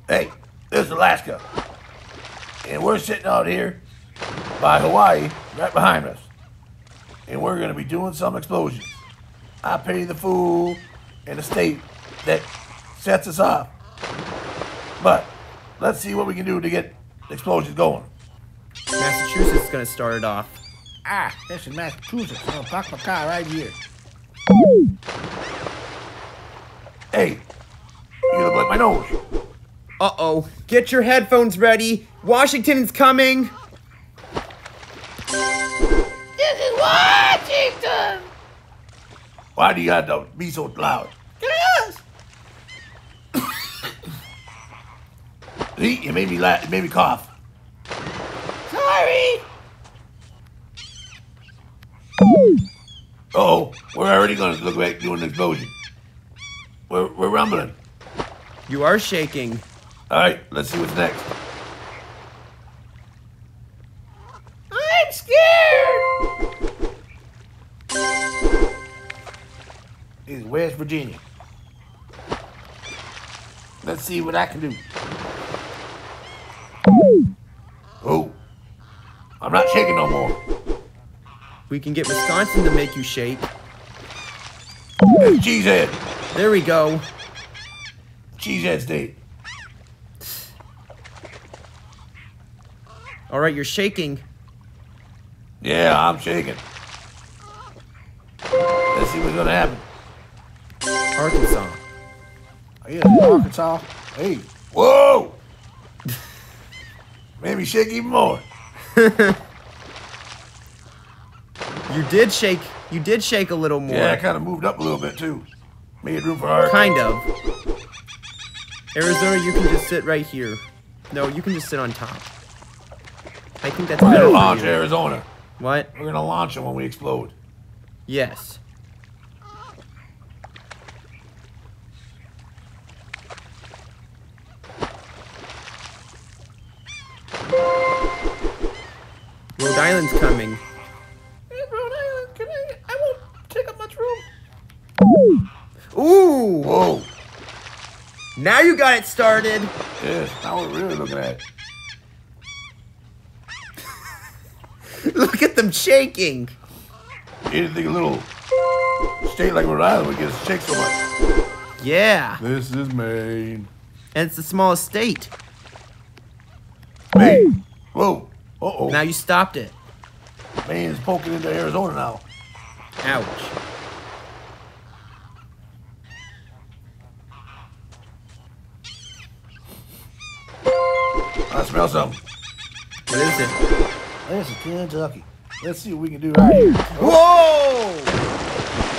Hey, this is Alaska. And we're sitting out here by Hawaii, right behind us. And we're going to be doing some explosions. I pay the fool in the state that sets us off. But let's see what we can do to get the explosions going. Massachusetts is going to start it off. Ah, this is Massachusetts. I'm gonna park my car right here. Hey, you look like my nose. Uh-oh. Get your headphones ready. Washington's coming. This is Washington! Why do you have to be so loud? Yes! See, you made me laugh. You made me cough. Sorry! Oh, we're already going to look like doing an explosion. We're rumbling. You are shaking. All right, let's see what's next. I'm scared! This is West Virginia. Let's see what I can do. Oh, I'm not shaking no more. We can get Wisconsin to make you shake. It's Cheesehead. There we go. Cheesehead State. All right, you're shaking. Yeah, I'm shaking. Let's see what's gonna happen. Arkansas. Yeah, Arkansas. Hey. Whoa! Made me shake even more. You did shake. You did shake a little more. Yeah, I kind of moved up a little bit too. Made room for art. Kind of. Arizona, you can just sit right here. No, you can just sit on top. I think that's We're better gonna for launch you. Arizona. What? We're gonna launch them when we explode. Yes. Rhode Island's coming. Hey, Rhode Island, I won't take up much room. Ooh! Whoa! Now you got it started. Yes, now we're really looking at it. Look at them shaking. You didn't think a little state like Rhode Island would get us shake so much. Yeah. This is Maine. And it's the smallest state. Maine. Whoa. Uh-oh. Now you stopped it. Maine's poking into Arizona now. Ouch. I smell something. What is it? This is Kentucky. Let's see what we can do right here. Whoa!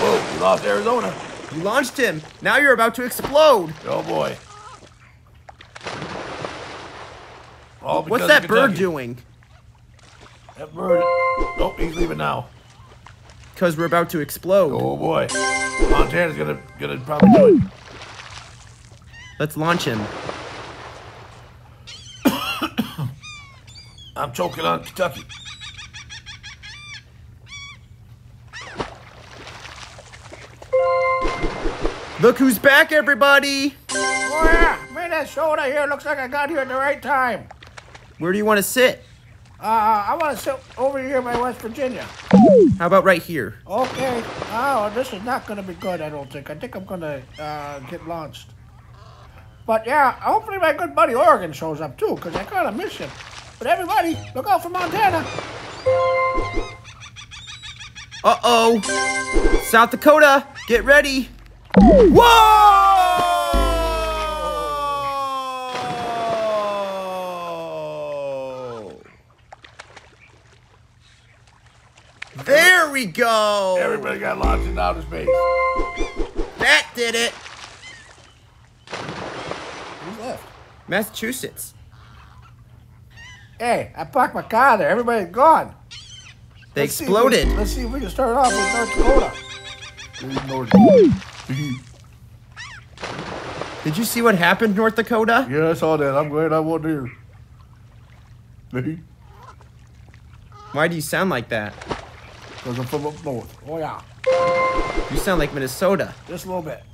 Whoa, we lost Arizona. You launched him. Now you're about to explode. Oh boy. All What's because that of bird Kentucky. doing? That bird. Oh, he's leaving now. Because we're about to explode. Oh boy. Montana's gonna probably do it. Let's launch him. I'm choking on Kentucky. Look who's back, everybody. Oh, yeah. Man, that soda here looks like I got here at the right time. Where do you want to sit? I want to sit over here by West Virginia. How about right here? Okay. Oh, this is not going to be good, I don't think. I think I'm going to get launched. But yeah, hopefully my good buddy Oregon shows up too, because I kind of miss him. But everybody, look out for Montana. Uh-oh. South Dakota, get ready. Whoa! There we go. Everybody got launched into outer space. That did it. Who's left? Massachusetts. Hey, I parked my car there. Everybody's gone. They Let's see if exploded. let's see if we can start off with North Dakota. North Dakota. Did you see what happened, North Dakota? Yeah, I saw that. I'm glad I wasn't here. Why do you sound like that? Because I'm from up north. Oh yeah, You sound like Minnesota. just a little bit.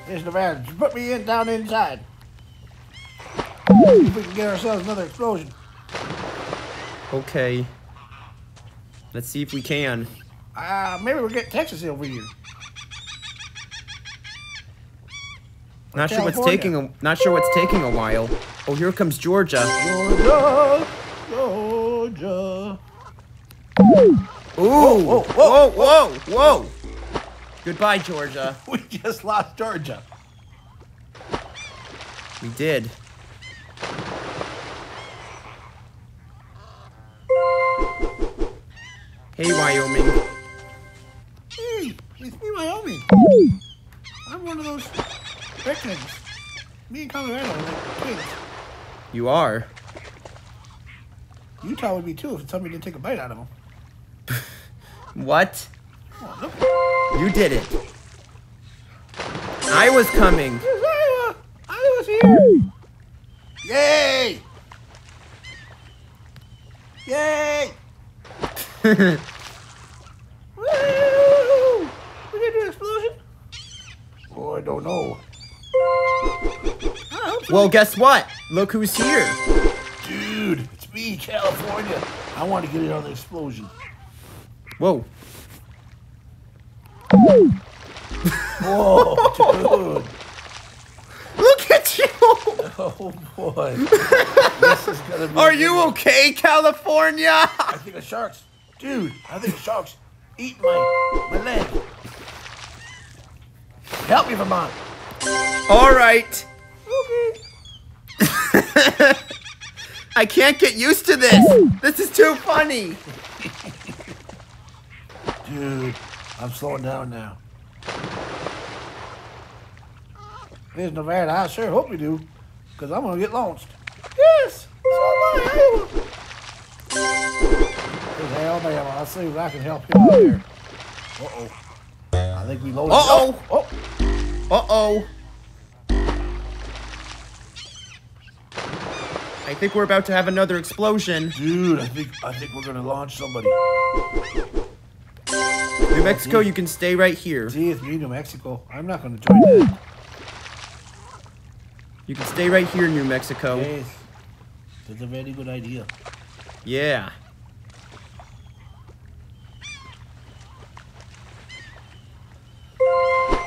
Here's the van. Just put me down inside. See if we can get ourselves another explosion. Okay. Let's see if we can. Maybe we'll get Texas over here. Not sure what's taking a while. Oh, here comes Georgia. Georgia, Georgia. Ooh! Whoa! Goodbye, Georgia. We just lost Georgia. We did. Hey, Wyoming. Hey, it's me, Wyoming. I'm one of those veterans. Me and Colorado are like twins. You are? Utah would be too if somebody didn't take a bite out of them. What? Oh, look. You did it. I was coming. Here's Iowa. Iowa's here. Yay! Yay! Woo! We gonna do an explosion? Oh, I don't know. I hope so. Well, guess what? Look who's here. Dude, it's me, California. I want to get in on the explosion. Whoa. Whoa, dude. Look at you. Oh, boy. This is going to be... Are you okay, California? I think a shark's... Dude, I think a shark's eating my leg. Help me, Vermont. All right. Okay. I can't get used to this. This is too funny. Dude, I'm slowing down now. There's Nevada. I sure hope we do, because I'm going to get launched. Yes! So am I, Iowa. There's Alabama. I'll see if I can help you out there. Uh-oh. I think we loaded Uh-oh. Oh! Uh-oh. I think we're about to have another explosion. Dude, I think we're gonna launch somebody. New Mexico, you can stay right here. See, it's me, New Mexico. I'm not going to join that. You can stay right here, New Mexico. Yes. That's a very good idea. Yeah.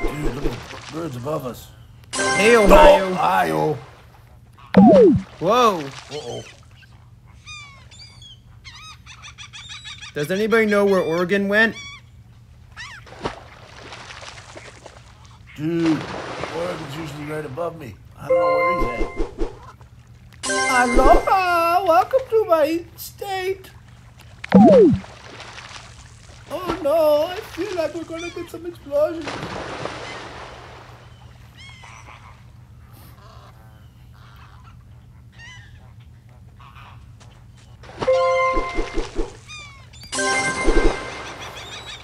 Dude, look at the birds above us. Hey, Ohio. Ohio. Whoa. Uh-oh. Does anybody know where Oregon went? Dude, Oregon's usually right above me. I don't know where he's at. Aloha! Welcome to my state. Oh no, I feel like we're gonna get some explosions.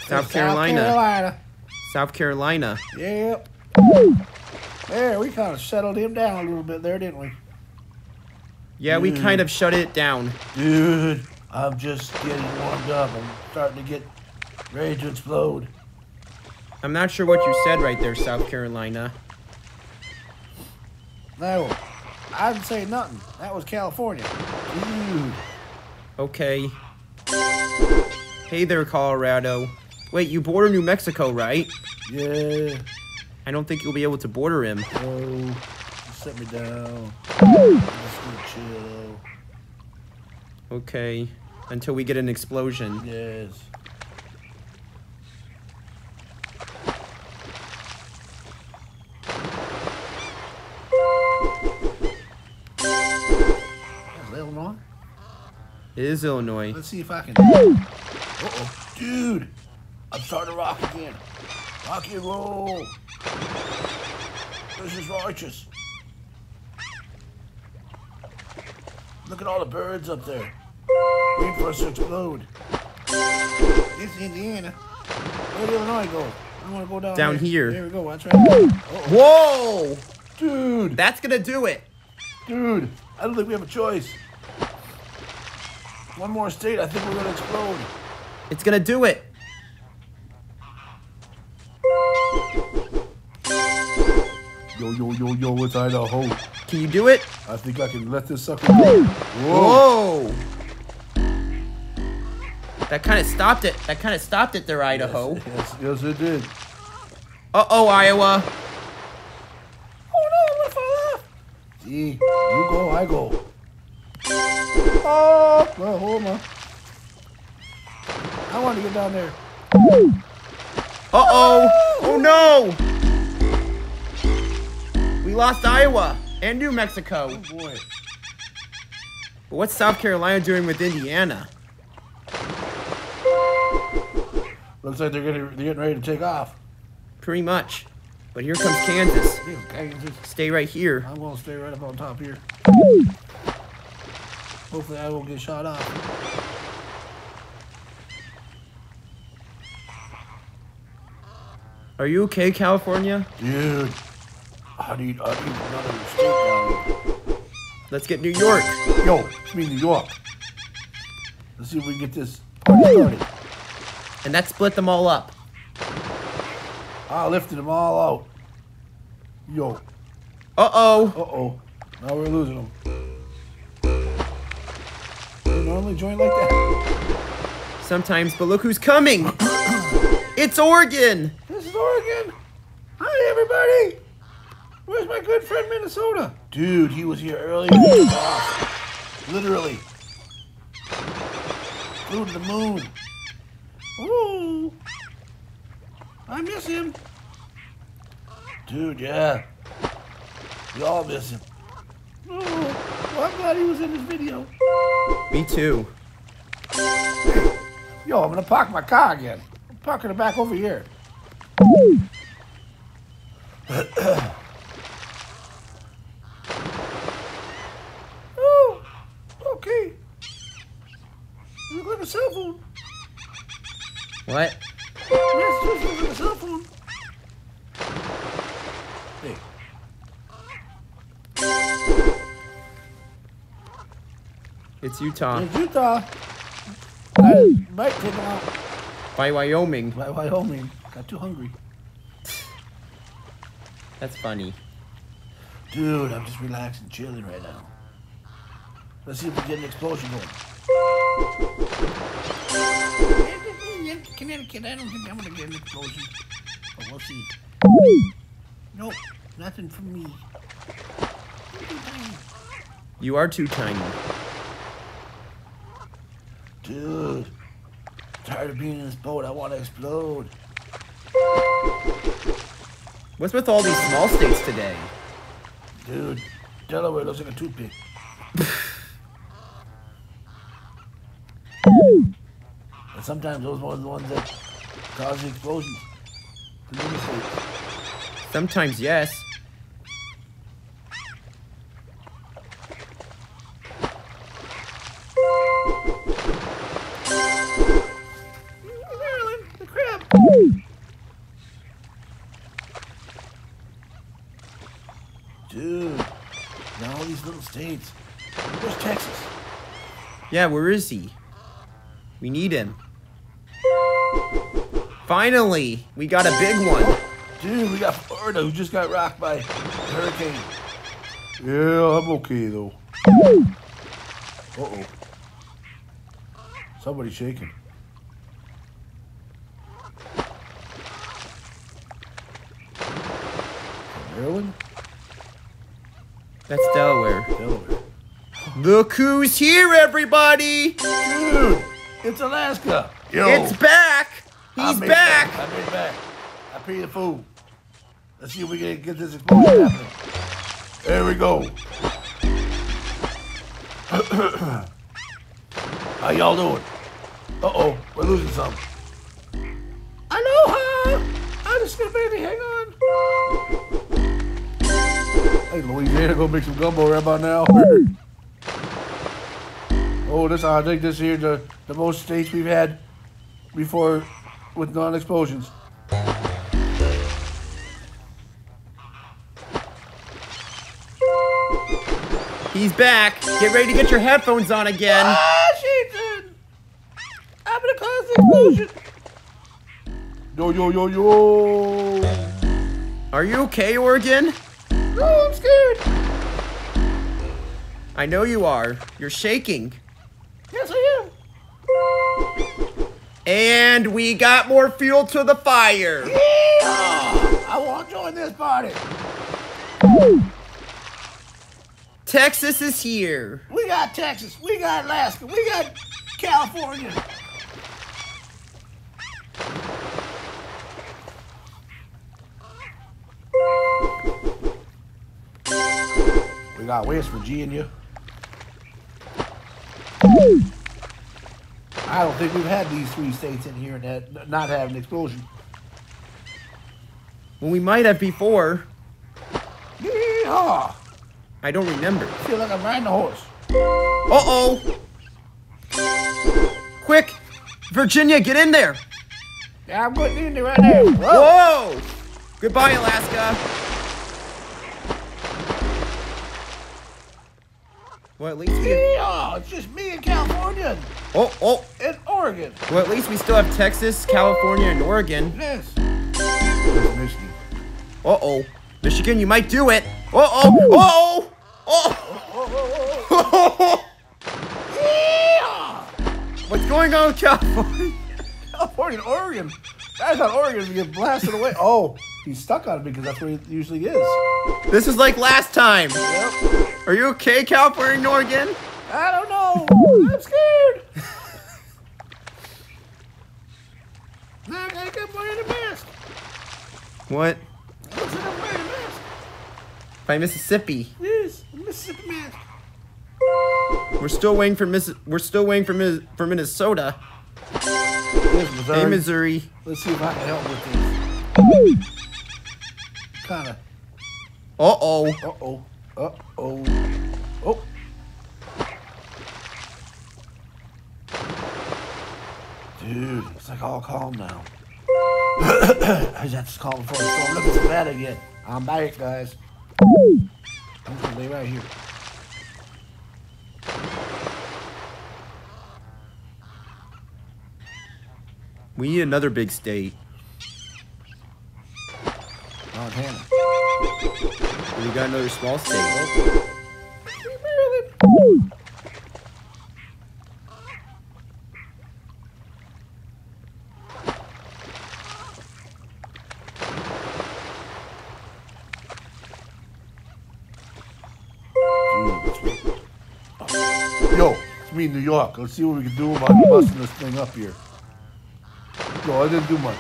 South Carolina. South Carolina. Yep. There, we kind of settled him down a little bit there, didn't we? Yeah, we kind of shut it down. Dude, I'm just getting warmed up. I'm starting to get ready to explode. I'm not sure what you said right there, South Carolina. No, I didn't say nothing. That was California. Dude. Okay. Hey there, Colorado. Wait, you border New Mexico, right? Yeah. I don't think you'll be able to border him. Oh, set me down. I'm just gonna chill. Okay. Until we get an explosion. Yes. That's Illinois. It is Illinois. Let's see if I can. Uh-oh. Dude, I'm starting to rock again. Rock and roll. This is righteous. Look at all the birds up there. Waiting for us to explode. It's Indiana. Where did Illinois go? I want to go down Down there. here. There we go. That's right. Uh-oh. Whoa! Dude, That's gonna do it. dude, I don't think we have a choice. One more state, I think we're gonna explode. It's gonna do it. Yo, it's Idaho. Can you do it? I think I can let this sucker go. Whoa. Whoa! That kind of stopped it. That kind of stopped it there, Idaho. Yes, it did. Uh-oh, Iowa. Oh no, I'm gonna fall off. See, you go, I go. Oh, well, hold on. I want to get down there. Uh-oh. Oh, no. We lost Iowa and New Mexico. Oh boy. But what's South Carolina doing with Indiana? Looks like they're getting ready to take off. Pretty much. But here comes Kansas. Kansas. Stay right here. I'm gonna stay right up on top here. Hopefully I won't get shot off. Are you okay, California? Dude, I need another state down here. Let's get New York. Yo, it's me, New York. Let's see if we can get this party started. And that split them all up. I lifted them all out. Yo. Uh-oh. Uh-oh. Now we're losing them. They normally join like that. Sometimes, but look who's coming. It's Oregon. This is Oregon. Hi, everybody. Where's my good friend Minnesota? Dude, he was here earlier. Awesome. Literally. Flew to the moon. Ooh. I miss him. Dude, yeah. We all miss him. Oh, well, I'm glad he was in this video. Me too. Yo, I'm gonna park my car again. I'm parking it back over here. Oh, okay. You look like a cell phone. What? Yes, you look like a cell phone. Hey. It's Utah. It's Utah. I might take him out By Wyoming. by Wyoming. Got too hungry. That's funny. Dude, I'm just relaxing, chilling right now. Let's see if we can get an explosion going. Connecticut, I don't think I'm gonna get an explosion. But we'll see. Nope, nothing from me. You are too tiny. Dude, tired of being in this boat. I want to explode. What's with all these small states today? Dude, Delaware looks like a toothpick. And sometimes those are the ones that cause the explosions. The mini states. Sometimes, yes. Maryland, the crab. Dude, now all these little states. Where's Texas? Yeah, where is he? We need him. Finally, we got a big one. Dude, we got Florida who just got rocked by a hurricane. Yeah, I'm okay though. Uh-oh. Somebody's shaking. Maryland? That's Delaware. Delaware. Look who's here, everybody! Dude, it's Alaska. Yo, It's back! I He's made it back! I made it back. I paid the food. Let's see if we can get this explosion happening. There we go. How y'all doing? Uh-oh, we're losing some. Aloha! I'm just gonna barely hang on. Hey, Louisiana, go make some gumbo right about now. Oh, I think this here the most states we've had before with non-explosions. He's back! Get ready to get your headphones on again! Washington! I'm gonna cause the explosion. Yo. Are you okay, Oregon? Oh, I'm scared. I know you are. You're shaking. Yes, I am. And we got more fuel to the fire. Yeah! I want to join this party. Texas is here. We got Texas. We got Alaska. We got California. We got West Virginia. I don't think we've had these 3 states in here that not have an explosion. Well, we might have before. Yeehaw! I don't remember. I feel like I'm riding a horse. Uh-oh. Quick! Virginia, get in there! Yeah, I'm getting in there right now. Whoa! Goodbye, Alaska. Well, at least we... Yeah, it's just me in California Oh! and Oregon. Well, at least we still have Texas, California, and Oregon. Yes. Where's Michigan? Uh-oh. Michigan, you might do it. Uh-oh! Oh! Yeah! What's going on with California? California and Oregon. I thought Oregon would get blasted away. Oh, he's stuck on it because that's where he usually is. This is like last time. Yep. Are you okay, California and Oregon? I don't know. I'm scared. Now I gotta get wearing a mask. What? Looks like I'm wearing a mask. By Mississippi. Yes, a Mississippi mask. We're still waiting for for Minnesota. Here's Missouri. Hey, Missouri. Let's see if I can help with this. Kinda. Uh-oh. Uh-oh. Uh-oh. Oh. Dude, it's like all calm now. I just have to call before the storm. Look, it's bad again. I'm back, guys. I'm just gonna lay right here. We need another big state. Montana. We got another small state. Maryland. Yo, it's me, New York. Let's see what we can do about busting this thing up here. Yo, I didn't do much.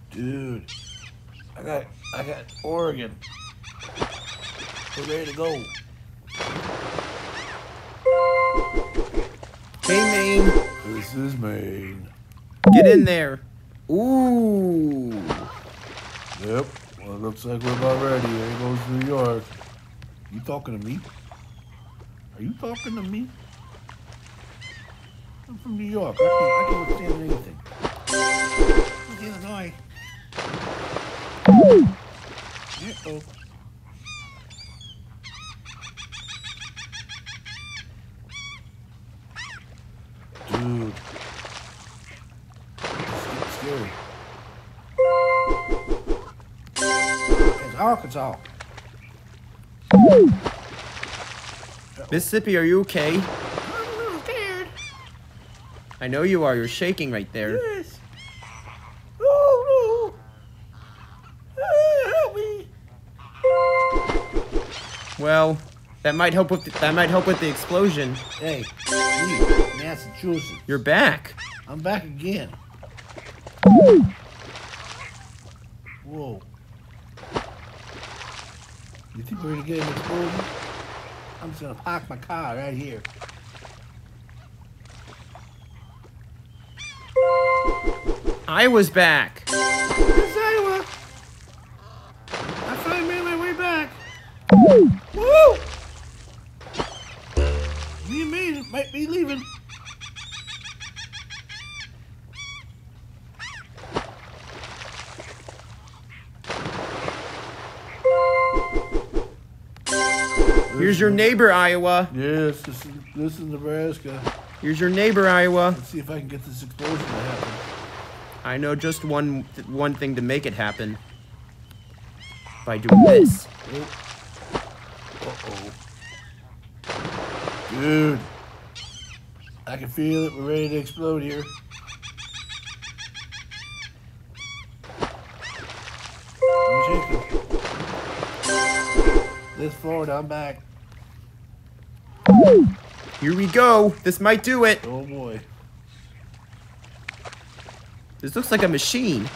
Dude, I got Oregon. We're ready to go. Hey, Maine. This is Maine. Get in there. Ooh. Yep. Well, it looks like we're about ready. There goes New York. You talking to me? Are you talking to me? I'm from New York. I can withstand anything. Look, Illinois. Uh-oh. Dude. It's scary. It's Arkansas. Mississippi, are you okay? I'm a little scared. I know you are. You're shaking right there. Yes. Oh, no. Help me. Well, that might help with the explosion. Hey, me, Massachusetts. You're back. I'm back again. Whoa. You think we're gonna get an explosion? I'm just gonna park my car right here. I was back. This Iowa. I finally made my way back. Woo! Me and Maine might be leaving. Here's your neighbor, Iowa. Yes, this is Nebraska. Here's your neighbor, Iowa. Let's see if I can get this explosion to happen. I know just one thing to make it happen. by doing this. Uh-oh. Dude. I can feel it. We're ready to explode here. I'm shaking. This forward, I'm back. Here we go. This might do it. Oh boy. This looks like a machine.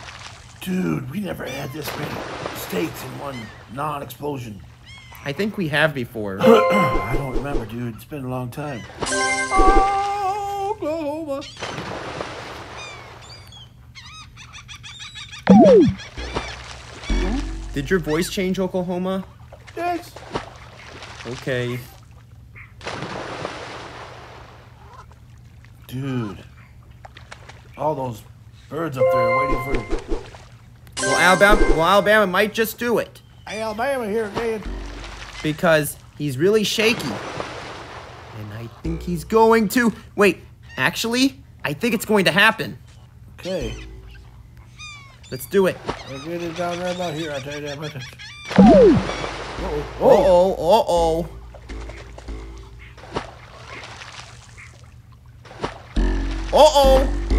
Dude, we never had this many states in one non-explosion. I think we have before. I don't remember, dude. It's been a long time. Oklahoma. Did your voice change, Oklahoma? Yes. Okay. Dude. All those birds up there waiting for... Well, Alabama might just do it. Hey, Alabama here again. Because he's really shaky. And I think he's going to... Wait, actually, I think it's going to happen. Okay. Let's do it. We're getting down right about here, I tell you that much.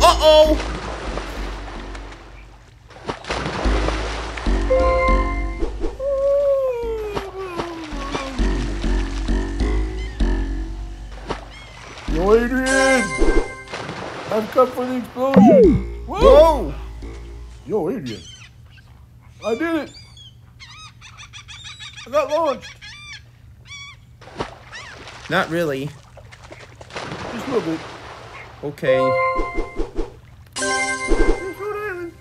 Uh-oh. Yo, Adrian! I've come for the explosion! Whoa! Yo, Adrian! I did it! I got launched! Not really. Just a little bit. Okay. Here's Rhode Island.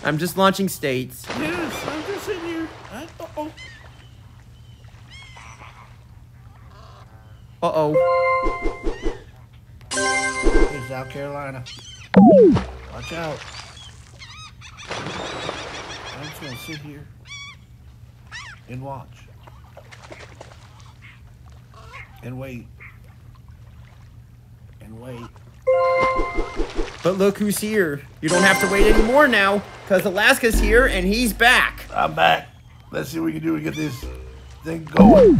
I'm just launching states. Yes, I'm just sitting here. Uh-oh. Uh-oh. Here's South Carolina. Watch out. I'm just gonna sit here and watch. And wait. And wait. But look who's here. You don't have to wait anymore now, because Alaska's here and he's back. I'm back. Let's see what we can do to get this thing going. Oh boy.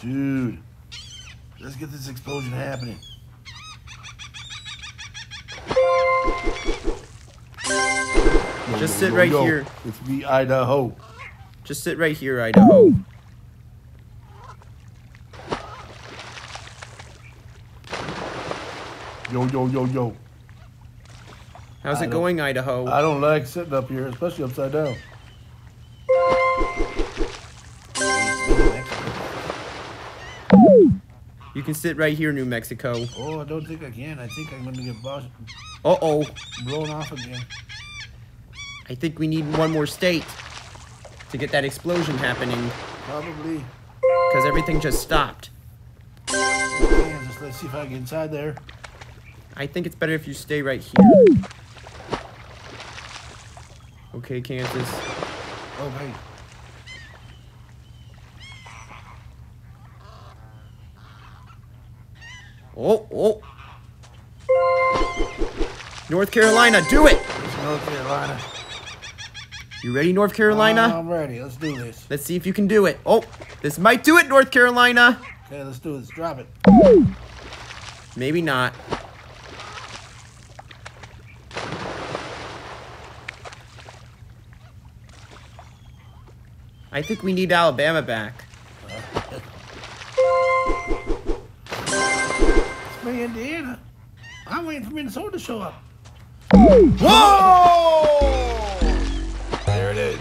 Dude. Let's get this explosion happening. Just sit right here. It's me, Idaho. Just sit right here, Idaho. Yo. How's it going, Idaho? I don't like sitting up here, especially upside down. You can sit right here, New Mexico. Oh, I don't think I can. I think I'm gonna get Uh-oh. blown off again. I think we need one more state to get that explosion happening, Probably. because everything just stopped. Kansas. Let's see if I can get inside there. I think it's better if you stay right here. Okay, Kansas. Okay. Oh. North Carolina, do it! It's North Carolina. You ready, North Carolina? I'm ready. Let's do this. Let's see if you can do it. Oh, this might do it, North Carolina. Okay, let's do this. Drop it. Maybe not. I think we need Alabama back. It's me, Indiana. I'm waiting for Minnesota to show up. Whoa! There it is.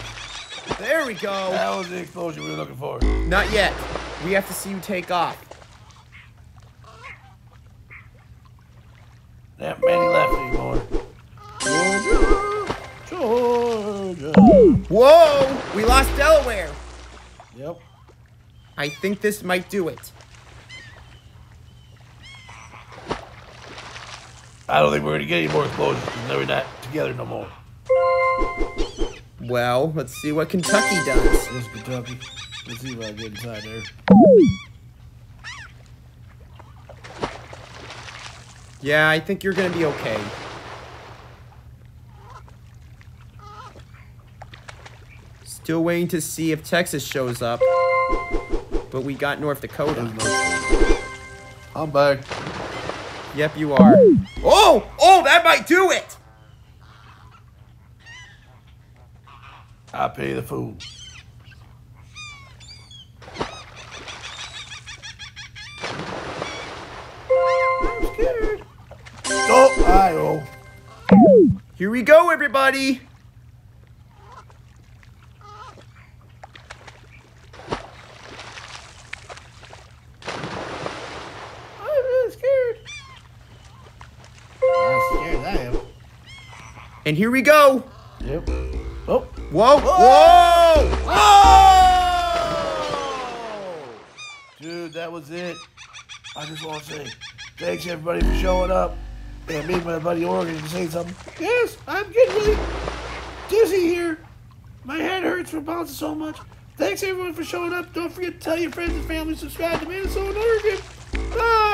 There we go. That was the explosion we were looking for. Not yet. We have to see you take off. Not many left anymore. Georgia. Whoa! We lost Delaware. Yep. I think this might do it. I don't think we're gonna get any more explosions because we're not together no more. Well, let's see what Kentucky does. Here's Kentucky. Let's see if I can get inside there. Yeah, I think you're gonna be okay. Still waiting to see if Texas shows up. But we got North Dakota. I'm back. Yep, you are. Oh! Oh, that might do it! I pay the fool. I'm scared. Oh, I oh. Here we go, everybody! I'm really scared. I'm scared as I am. And here we go! Yep. Oh. Whoa! Whoa! Whoa! Dude, that was it. I just want to say thanks everybody for showing up. And me and my buddy Oregon can say something. Yes, I'm getting really dizzy here. My head hurts from bouncing so much. Thanks everyone for showing up. Don't forget to tell your friends and family to subscribe to Minnesota and Oregon. Bye.